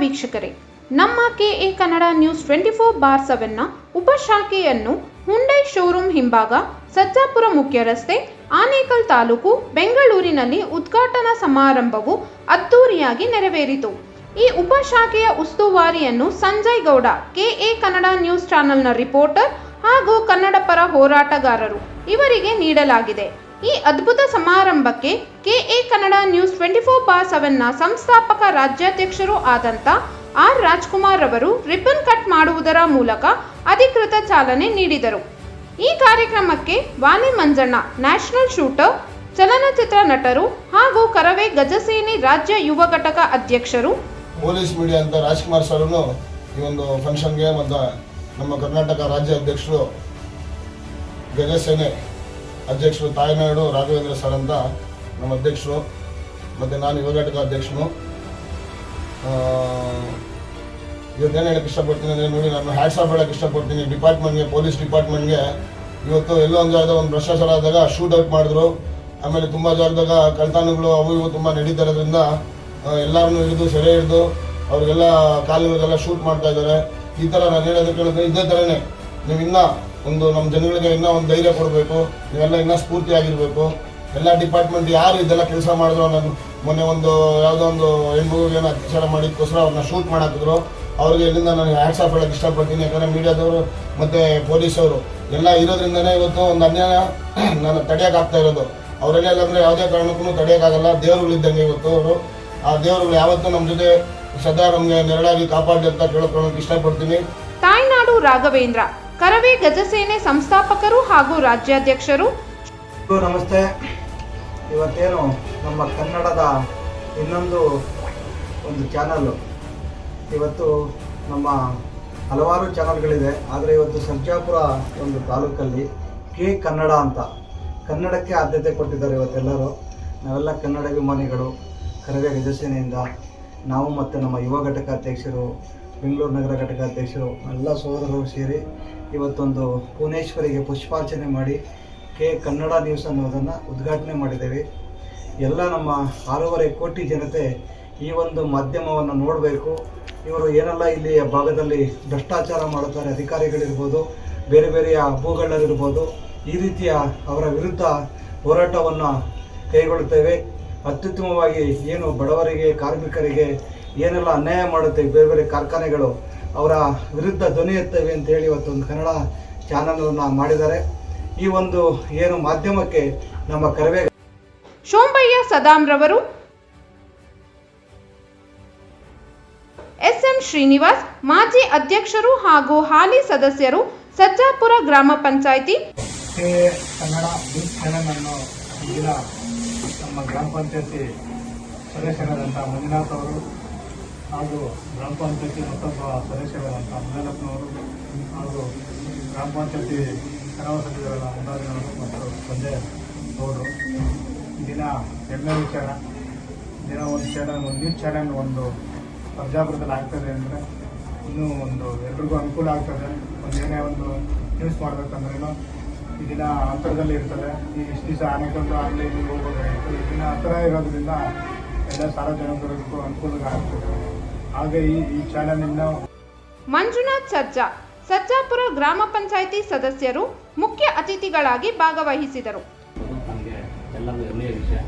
ವೀಕ್ಷಕರೇ, ನಮ್ಮ KA Kannada news 24/7ನ ಉಪಶಾಖೆಯನ್ನು ಹುಂಡೈ ಶೋರೂಮ್ ಹಿಂಭಾಗ, ಸಜ್ಜಾಪುರ ಮುಖ್ಯ ರಸ್ತೆ, ಆನೇಕಲ್ ತಾಲೂಕು, ಬೆಂಗಳೂರಿನಲ್ಲಿ ಉದ್ಘಾಟನಾ ಸಮಾರಂಭವು ಅದ್ದೂರಿಯಾಗಿ ನೆರವೇರಿತು. ಈ ಉಪಶಾಖೆಯ ಉಸ್ತುವಾರಿಯನ್ನು ಸಂಜಯ್ ಗೌಡ, ಕೆಎ ಕನ್ನಡ ನ್ಯೂಸ್ ಚಾನೆಲ್ನ ರಿಪೋರ್ಟರ್ ಹಾಗೂ ಕನ್ನಡ ಪರ ಹೋರಾಟಗಾರರು ಇವರಿಗೆ ನೀಡಲಾಗಿದೆ. ಈ ಅದ್ಭುತ ಸಮಾರಂಭಕ್ಕೆ ಕೆಎ ಕನ್ನಡ ನ್ಯೂಸ್ 24/7ನ ಸಂಸ್ಥಾಪಕ ರಾಜ್ಯಾಧ್ಯಕ್ಷರೂ ಆದಂಥ ಆರ್ ರಾಜ್ಕುಮಾರ್ ಅವರು ರಿಬ್ಬನ್ ಕಟ್ ಮಾಡುವುದರ ಮೂಲಕ ಅಧಿಕೃತ ಚಾಲನೆ ನೀಡಿದರು. ಈ ಕಾರ್ಯಕ್ರಮಕ್ಕೆ ವಾಲಿ ಮಂಜಣ್ಣ, ನ್ಯಾಷನಲ್ ಶೂಟರ್, ಚಲನಚಿತ್ರ ನಟರು ಹಾಗೂ ಕರವೇ ಗಜಸೇನೆ ರಾಜ್ಯ ಯುವ ಘಟಕ ಅಧ್ಯಕ್ಷರು, ಪೊಲೀಸ್ ಮೀಡಿಯಾ ಅಂತ ರಾಜ್ಕುಮಾರ್ ಸರ್ ಈ ಒಂದು ಫಂಕ್ಷನ್ಗೆ ಮತ್ತು ನಮ್ಮ ಕರ್ನಾಟಕ ರಾಜ್ಯ ಅಧ್ಯಕ್ಷರು, ಗಜಸೇನೆ ಅಧ್ಯಕ್ಷರು ತಾಯಿನಾಡು ರಾಘವೇಂದ್ರ ಸರ್ ಅಂತ ನಮ್ಮ ಅಧ್ಯಕ್ಷರು, ಮತ್ತು ನಾನು ಯುವ ಘಟಕ ಅಧ್ಯಕ್ಷನು. ಇವತ್ತೇನು ಹೇಳಕ್ಕೆ ಇಷ್ಟಪಡ್ತೀನಿ ಅಂದರೆ, ನೋಡಿ, ನಾನು ಹ್ಯಾಟ್ಸ್ ಆಫ್ ಹೇಳಕ್ಕೆ ಇಷ್ಟಪಡ್ತೀನಿ ಡಿಪಾರ್ಟ್ಮೆಂಟ್ಗೆ, ಪೊಲೀಸ್ ಡಿಪಾರ್ಟ್ಮೆಂಟ್ಗೆ. ಇವತ್ತು ಎಲ್ಲೋ ಒಂದು ಜಾಗದಾಗ ಒಂದು ಭ್ರಷ್ಟಾಚಾರ ಆದಾಗ ಶೂಟ್ ಔಟ್ ಮಾಡಿದ್ರು. ಆಮೇಲೆ ತುಂಬ ಜಾಗದಾಗ ಕಳ್ತನಗಳು ಅವು ಇವು ತುಂಬ ನಡೀತಾ ಇರೋದ್ರಿಂದ ಎಲ್ಲರನ್ನೂ ಹಿಡಿದು ಸೆರೆ ಹಿಡಿದು ಅವ್ರಿಗೆಲ್ಲ ಕಾಲುಗಳಿಗೆಲ್ಲ ಶೂಟ್ ಮಾಡ್ತಾ ಇದ್ದಾರೆ. ಈ ಥರ ನಾನು ಹೇಳೋದಕ್ಕೆ ಹೇಳಿದ್ರೆ, ಇದೇ ಥರನೇ ನೀವು ಇನ್ನೂ ಒಂದು ನಮ್ಮ ಜನಗಳಿಗೆ ಇನ್ನೂ ಒಂದು ಧೈರ್ಯ ಕೊಡಬೇಕು. ನೀವೆಲ್ಲ ಇನ್ನೂ ಸ್ಫೂರ್ತಿಯಾಗಿರಬೇಕು. ಎಲ್ಲ ಡಿಪಾರ್ಟ್ಮೆಂಟ್ ಯಾರು ಇದೆಲ್ಲ ಕೆಲಸ ಮಾಡಿದ್ರು, ನಾನು ಮೊನ್ನೆ ಒಂದು ಯಾವುದೋ ಒಂದು ಹೆಣ್ಮಗುಗೆ ಏನೋ ಅತ್ಯಾಚಾರ ಮಾಡಿದಕ್ಕೋಸ್ಕರ ಅವ್ರನ್ನ ಶೂಟ್ ಮಾಡಾಕಿದ್ರು. ಅವ್ರಿಗೆ ಇಲ್ಲಿಂದ ನಾನು ಹ್ಯಾಟ್ಸ್ ಆಫ್ ಹೇಳಕ್ಕೆ ಇಷ್ಟಪಡ್ತೀನಿ. ಯಾಕಂದರೆ ಮೀಡಿಯಾದವರು ಮತ್ತು ಪೊಲೀಸವರು ಎಲ್ಲ ಇರೋದ್ರಿಂದನೇ ಇವತ್ತು ಒಂದು ಅನ್ಯಾಯ ನಾನು ತಡೆಯೋಕ್ಕಾಗ್ತಾ ಇರೋದು. ಅವರೆಲ್ಲ ಅಂದರೆ ಯಾವುದೇ ಕಾರಣಕ್ಕೂ ತಡೆಯೋಕ್ಕಾಗಲ್ಲ. ದೇವರುಗಳಿದ್ದಂಗೆ ಇವತ್ತು ಅವರು. ಆ ದೇವರುಗಳು ಯಾವತ್ತೂ ನಮ್ಮ ಜೊತೆ ಸದಾ ನಮಗೆ ನೆರಳಾಗಿ ಕಾಪಾಡಿ ಅಂತ ಕೇಳ್ಕೊಳ್ಳೋಕೆ ಇಷ್ಟಪಡ್ತೀನಿ. ತಾಯ್ನಾಡು ರಾಘವೇಂದ್ರ, ಕರವೇ ಗಜಸೇನೆ ಸಂಸ್ಥಾಪಕರು ಹಾಗೂ ರಾಜ್ಯಾಧ್ಯಕ್ಷರು. ನಮಸ್ತೆ. ಇವತ್ತೇನು ನಮ್ಮ ಕನ್ನಡದ ಇನ್ನೊಂದು ಒಂದು ಚಾನಲ್ಲು, ಇವತ್ತು ನಮ್ಮ ಹಲವಾರು ಚಾನಲ್ಗಳಿದೆ, ಆದರೆ ಇವತ್ತು ಸರ್ಜಾಪುರ ಒಂದು ತಾಲೂಕಲ್ಲಿ ಕೆ ಕನ್ನಡ ಅಂತ ಕನ್ನಡಕ್ಕೆ ಆದ್ಯತೆ ಕೊಟ್ಟಿದ್ದಾರೆ ಇವತ್ತೆಲ್ಲರೂ. ನಾವೆಲ್ಲ ಕನ್ನಡಾಭಿಮಾನಿಗಳು, ಕರವೇ ಗಜಸೇನೆಯಿಂದ ನಾವು ಮತ್ತು ನಮ್ಮ ಯುವ ಘಟಕ ಅಧ್ಯಕ್ಷರು, ಬೆಂಗಳೂರು ನಗರ ಘಟಕ ಅಧ್ಯಕ್ಷರು ಎಲ್ಲ ಸಹೋದರರು ಸೇರಿ ಇವತ್ತೊಂದು ಭುವನೇಶ್ವರಿಗೆ ಪುಷ್ಪಾರ್ಚನೆ ಮಾಡಿ ಕೆ ಕನ್ನಡ ನ್ಯೂಸ್ ಅನ್ನೋದನ್ನು ಉದ್ಘಾಟನೆ ಮಾಡಿದ್ದೇವೆ. ಎಲ್ಲ ನಮ್ಮ 6.5 ಕೋಟಿ ಜನತೆ ಈ ಒಂದು ಮಾಧ್ಯಮವನ್ನು ನೋಡಬೇಕು. ಇವರು ಏನೆಲ್ಲ ಇಲ್ಲಿ ಭಾಗದಲ್ಲಿ ಭ್ರಷ್ಟಾಚಾರ ಮಾಡುತ್ತಾರೆ, ಅಧಿಕಾರಿಗಳಿರ್ಬೋದು, ಬೇರೆ ಬೇರೆಯ ಭೂಗಳ್ಳರಿರ್ಬೋದು, ಈ ರೀತಿಯ ಅವರ ವಿರುದ್ಧ ಹೋರಾಟವನ್ನು ಕೈಗೊಳ್ಳುತ್ತೇವೆ. ಅತ್ಯುತ್ತಮವಾಗಿ ಏನು ಬಡವರಿಗೆ, ಕಾರ್ಮಿಕರಿಗೆ ಏನೆಲ್ಲ ಅನ್ಯಾಯ ಮಾಡುತ್ತೆ ಬೇರೆ ಬೇರೆ ಕಾರ್ಖಾನೆಗಳು, ಅವರ ವಿರುದ್ಧ ಧ್ವನಿ ಎತ್ತೇವೆ ಅಂತೇಳಿ ಇವತ್ತೊಂದು ಕನ್ನಡ ಚಾನಲನ್ನು ಮಾಡಿದ್ದಾರೆ. ಈ ಒಂದು ಏನು ಮಾಧ್ಯಮಕ್ಕೆ ನಮ್ಮ ಕರವೇ ಶೋಂಬಯ್ಯ ಸದಾಂ ರವರು, ಎಸ್ಎಂ ಶ್ರೀನಿವಾಸ್, ಮಾಜಿ ಅಧ್ಯಕ್ಷರು ಹಾಗೂ ಹಾಲಿ ಸದಸ್ಯರು, ಸಜ್ಜಾಪುರ ಗ್ರಾಮ ಪಂಚಾಯಿತಿ. ಕನ್ನಡ ನ್ಯೂಸ್ ಚಾನೆಲ್ ಅನ್ನು ಇಂದಿನ ನಮ್ಮ ಗ್ರಾಮ ಪಂಚಾಯತಿ ಸದಸ್ಯರಾದಂಥ ಮಂಜುನಾಥ್ ಅವರು ಹಾಗೂ ಗ್ರಾಮ ಪಂಚಾಯತಿ ಮತ್ತೊಬ್ಬ ಸದಸ್ಯರಾದಂಥ ಮಂಜುನಾಥ್ನವರು ಹಾಗೂ ಗ್ರಾಮ ಪಂಚಾಯತಿ ಕನ್ನಡ ಸಚಿವರಾದ ಮುಂದಾದಿನವರು ಮತ್ತು ಸಂಜಯ್ ಗೌಡರು, ದಿನ ಹೆಮ್ಮೆ ವಿಚಾರ. ದಿನ ಒಂದು ಚಾನಲ್, ಒಂದು ನ್ಯೂಸ್ ಚಾನಲ್ ಒಂದು ಸರ್ಜಾಪುರದಲ್ಲಿ ಆಗ್ತದೆ ಅಂದರೆ ಇನ್ನೂ ಒಂದು ಎಲ್ರಿಗೂ ಅನುಕೂಲ ಆಗ್ತದೆ. ಏನೇ ಒಂದು ನ್ಯೂಸ್ ಮಾಡಬೇಕಂದ್ರೂ ಈ ದಿನ ಹತ್ತಿರದಲ್ಲಿ ಇರ್ತದೆ. ಈ ಇಷ್ಟು ದಿವಸ ಆನೆಕೊಂಡು ಆಗಲಿ ಹೋಗ್ಬೋದಾಗಿತ್ತು. ಈ ದಿನ ಹತ್ತಿರ ಇರೋದ್ರಿಂದ ಎಲ್ಲ ಸಾರ್ವಜನಿಕರಿಗೂ ಅನುಕೂಲ ಆಗ್ತದೆ. ಹಾಗೆ ಈ ಚಾನಲ್ನಿಂದ ಮಂಜುನಾಥ್ ಸರ್ಜಾ, ಸಜ್ಜಾಪುರ ಗ್ರಾಮ ಪಂಚಾಯಿತಿ ಸದಸ್ಯರು ಮುಖ್ಯ ಅತಿಥಿಗಳಾಗಿ ಭಾಗವಹಿಸಿದರು. ನಮಗೆ ಎಲ್ಲರೂ ಹೆಮ್ಮೆಯ ವಿಷಯ.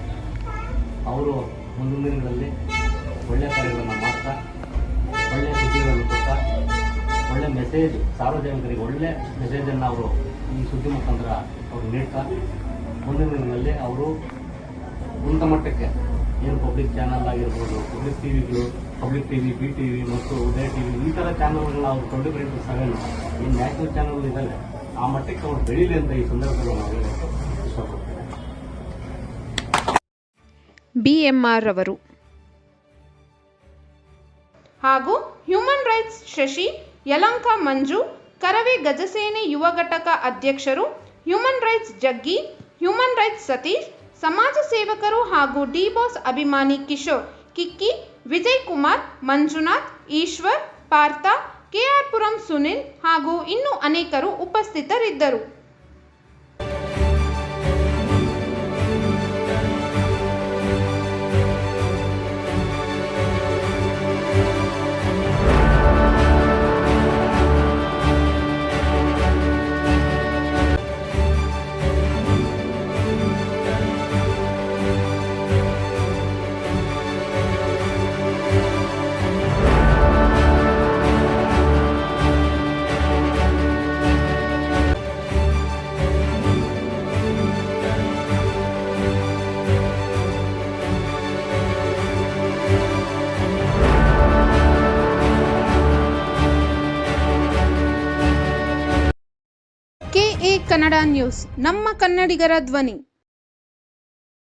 ಅವರು ಮುಂದಿನ ದಿನಗಳಲ್ಲಿ ಒಳ್ಳೆಯ ಕಾರ್ಯಗಳನ್ನು ಮಾಡ್ತಾ, ಒಳ್ಳೆಯ ಸುದ್ದಿಗಳನ್ನು ಕೊಡ್ತಾ, ಒಳ್ಳೆಯ ಮೆಸೇಜ್, ಸಾರ್ವಜನಿಕರಿಗೆ ಒಳ್ಳೆಯ ಮೆಸೇಜನ್ನು ಅವರು ಈ ಸುದ್ದಿ ಮುಖಾಂತರ ಅವರು ನೀಡ್ತಾ, ಮುಂದಿನ ದಿನಗಳಲ್ಲಿ ಅವರು ಉನ್ನತ ಮಟ್ಟಕ್ಕೆ ಏನು ಪಬ್ಲಿಕ್ ಚಾನಲ್ ಆಗಿರ್ಬೋದು, ಪಬ್ಲಿಕ್ ಟಿವಿಗಳು, ಪಬ್ಲಿಕ್ ಟಿವಿ, ಬಿ ಟಿವಿ ಮತ್ತು ಉದಯ ಟಿವಿ, ಈ ಥರ ಚಾನಲ್ಗಳನ್ನ ಅವರು 24/7 ಈ ನ್ಯಾಷನಲ್ ಚಾನಲ್ ಇದ್ದಾವೆ, ಆ ಮಟ್ಟಕ್ಕೆ ಅವರು ಬೆಳೀಲಿ ಅಂತ ಈ ಸಂದರ್ಭದಲ್ಲಿ ನಾವು ಹೇಳಕ್ಕೆ ಇಷ್ಟಪಡ್ತೇವೆ. BMR ಅವರು ಹಾಗೂ ಹ್ಯೂಮನ್ ರೈಟ್ಸ್ ಶಶಿ, ಯಲಂಕ ಮಂಜು, ಕರವೇ ಗಜಸೇನೆ ಯುವ ಘಟಕ ಅಧ್ಯಕ್ಷರು, ಹ್ಯೂಮನ್ ರೈಟ್ಸ್ ಜಗ್ಗಿ, ಹ್ಯೂಮನ್ ರೈಟ್ಸ್ ಸತೀಶ್, ಸಮಾಜ ಸೇವಕರು ಹಾಗೂ ಡಿ ಬಾಸ್ ಅಭಿಮಾನಿ ಕಿಶೋರ್, ಕಿಕ್ಕಿ, ವಿಜಯ್ ಕುಮಾರ್, ಮಂಜುನಾಥ್, ಈಶ್ವರ್, ಪಾರ್ಥ, ಕೆಆರ್ ಪುರಂ ಸುನಿಲ್ ಹಾಗೂ ಇನ್ನೂ ಅನೇಕರು ಉಪಸ್ಥಿತರಿದ್ದರು. ಕನ್ನಡ ನ್ಯೂಸ್, ನಮ್ಮ ಕನ್ನಡಿಗರ ಧ್ವನಿ.